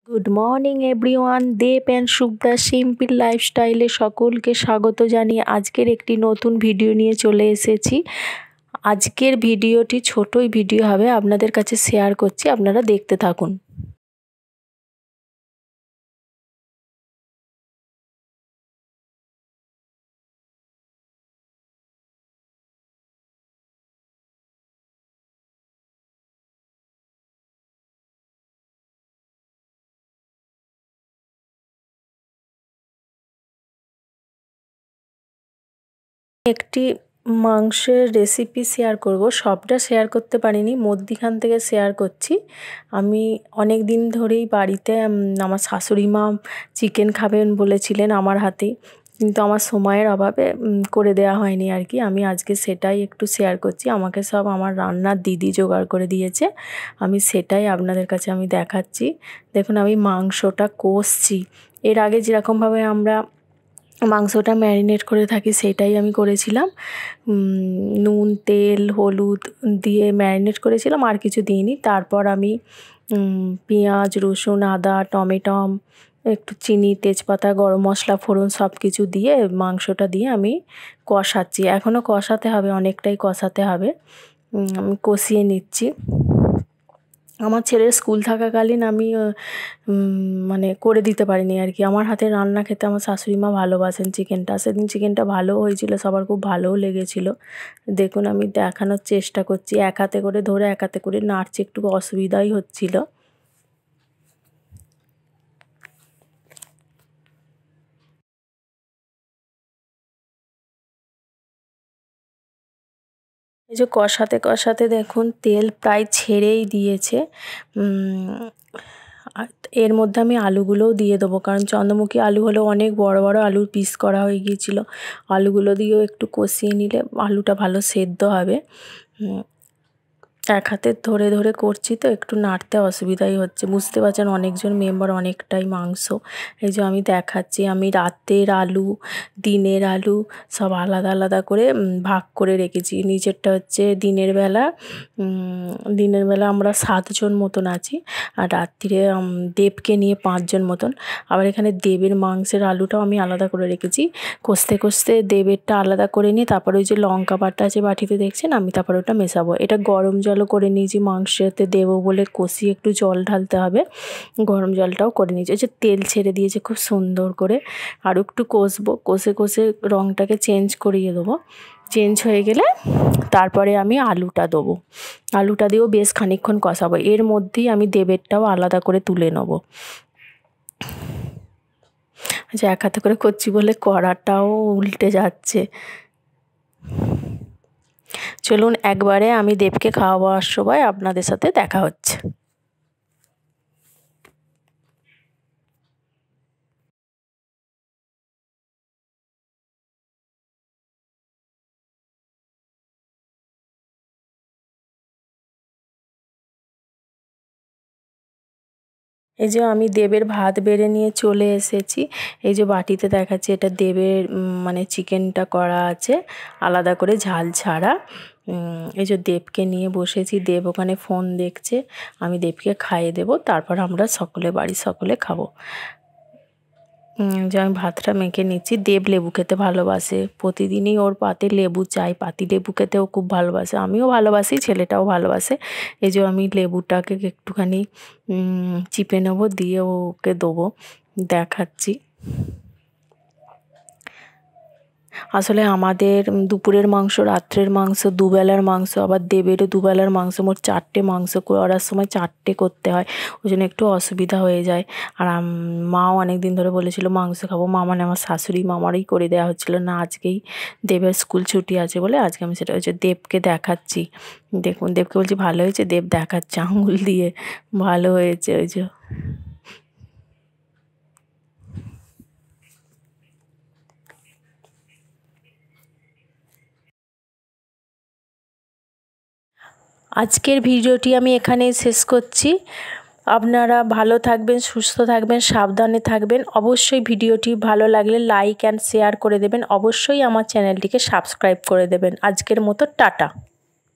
Good morning everyone, Dev and Shubhra simple লাইফস্টাইলে সকলকে স্বাগত জানিয়ে আজকের একটি নতুন ভিডিও নিয়ে চলে এসেছি। আজকের ভিডিওটি ছোটই ভিডিও হবে, আপনাদের কাছে শেয়ার করছি, আপনারা দেখতে থাকুন। একটি মাংসের রেসিপি শেয়ার করব, সবটা শেয়ার করতে পারিনি, মধ্যিখান থেকে শেয়ার করছি। আমি অনেক দিন ধরেই বাড়িতে আমার শাশুড়ি মা চিকেন খাবেন বলেছিলেন আমার হাতেই, কিন্তু আমার সময়ের অভাবে করে দেওয়া হয়নি আর কি। আমি আজকে সেটাই একটু শেয়ার করছি। আমাকে সব আমার রান্নার দিদি জোগাড় করে দিয়েছে, আমি সেটাই আপনাদের কাছে আমি দেখাচ্ছি। দেখুন, আমি মাংসটা কষছি। এর আগে যেরকমভাবে আমরা মাংসটা ম্যারিনেট করে থাকি সেটাই আমি করেছিলাম। নুন, তেল, হলুদ দিয়ে ম্যারিনেট করেছিলাম, আর কিছু দিইনি। তারপর আমি পেঁয়াজ, রসুন, আদা, টমেটো, একটু চিনি, তেজপাতা, গরম মশলা, ফোড়ন সব কিছু দিয়ে মাংসটা দিয়ে আমি কষাচ্ছি। এখনও কষাতে হবে, অনেকটাই কষাতে হবে। আমি কষিয়ে নিচ্ছি। আমার ছেলের স্কুল থাকাকালীন আমি মানে করে দিতে পারিনি আর কি। আমার হাতে রান্না খেতে আমার শাশুড়ি মা ভালোবাসেন চিকেনটা। সেদিন চিকেনটা ভালোও হয়েছিল, সবার খুব ভালোও লেগেছিল। দেখুন, আমি দেখানোর চেষ্টা করছি, এক হাতে করে ধরে এক হাতে করে নাড়ছি, একটু অসুবিধাই হচ্ছিল। এই যে কষাতে কষাতে দেখুন তেল প্রায় ছেড়েই দিয়েছে। আর এর মধ্যে আমি আলুগুলোও দিয়ে দেবো, কারণ চন্দ্রমুখী আলু হলো অনেক বড় বড় আলুর পিস করা হয়ে গিয়েছিলো। আলুগুলো দিয়েও একটু কষিয়ে নিলে আলুটা ভালো সেদ্ধ হবে। এক হাতে ধরে ধরে করছি তো একটু নাড়তে অসুবিধাই হচ্ছে, বুঝতে পারছেন অনেকজন মেম্বার, অনেকটাই মাংস। এই যে আমি দেখাচ্ছি, আমি রাতের আলু, দিনের আলু সব আলাদা আলাদা করে ভাগ করে রেখেছি। নিচেরটা হচ্ছে দিনের বেলা, দিনের বেলা আমরা 7 জন মতন আছি, আর রাত্রিরে দেবকে নিয়ে 5 জন মতন। আবার এখানে দেবের মাংসের আলুটাও আমি আলাদা করে রেখেছি। কষতে কষতে দেবেরটা আলাদা করে নিয়ে তারপরে ওই যে লঙ্কা বাটা আছে বাটিতে দেখছেন, আমি তারপরে ওটা মেশাবো। এটা গরম জলও করে নিয়েছি, মাংসতে দেবো বলে কষিয়ে একটু জল ঢালতে হবে, গরম জলটাও করে নিয়েছি। ওই যে তেল ছেড়ে দিয়েছে খুব সুন্দর করে। আরও একটু কষবো, কষে কষে রঙটাকে চেঞ্জ করিয়ে দেবো। চেঞ্জ হয়ে গেলে তারপরে আমি আলুটা দেবো। আলুটা দিয়েও বেশ খানিকক্ষণ কষাবো। এর মধ্যেই আমি দেবেরটাও আলাদা করে তুলে নেবো। আচ্ছা, এক হাতে করে করছি বলে কড়াটাও উল্টে যাচ্ছে। চলুন, একবারে আমি দেবকে খাওয়াবার সময় আপনাদের সাথে দেখা হচ্ছে। এই যে আমি দেবের ভাত বেড়ে নিয়ে চলে এসেছি। এই যে বাটিতে দেখাচ্ছি, এটা দেবের মানে চিকেনটা করা আছে আলাদা করে ঝাল ছাড়া। এই যে দেবকে নিয়ে বসেছি, দেব ওখানে ফোন দেখছে, আমি দেবকে খাইয়ে দেবো, তারপর আমরা সকলে বাড়ির সকলে খাবো। যে আমি ভাতটা মেখে নিচ্ছি। দেব লেবু খেতে ভালোবাসে, প্রতিদিনই ওর পাতে লেবু চাই, পাতি লেবু খেতেও খুব ভালোবাসে, আমিও ভালোবাসি, ছেলেটাও ভালোবাসে। এই যে আমি লেবুটাকে একটুখানি চিপে নেবো, দিয়ে ওকে দেবো, দেখাচ্ছি। আসলে আমাদের দুপুরের মাংস, রাত্রের মাংস, দুবেলার মাংস, আবার দেবেরও দুবেলার মাংস, মোট 4টে মাংস করার সময় 4টে করতে হয়, ওই জন্য একটু অসুবিধা হয়ে যায়। আর মাও অনেক দিন ধরে বলেছিল মাংস খাবো, মা মানে আমার শাশুড়ি মামারই করে দেওয়া হচ্ছিলো না। আজকেই দেবের স্কুল ছুটি আছে বলে আজকে আমি সেটা হচ্ছে দেবকে দেখাচ্ছি। দেখুন, দেবকে বলছি ভালো হয়েছে, দেব দেখাচ্ছে আঙুল দিয়ে ভালো হয়েছে। ওই যে আজকের ভিডিওটি আমি এখানেই শেষ করছি। আপনারা ভালো থাকবেন, সুস্থ থাকবেন, সাবধানে থাকবেন। অবশ্যই ভিডিওটি ভালো লাগলে লাইক অ্যান্ড শেয়ার করে দেবেন। অবশ্যই আমার চ্যানেলটিকে সাবস্ক্রাইব করে দেবেন। আজকের মতো টাটা।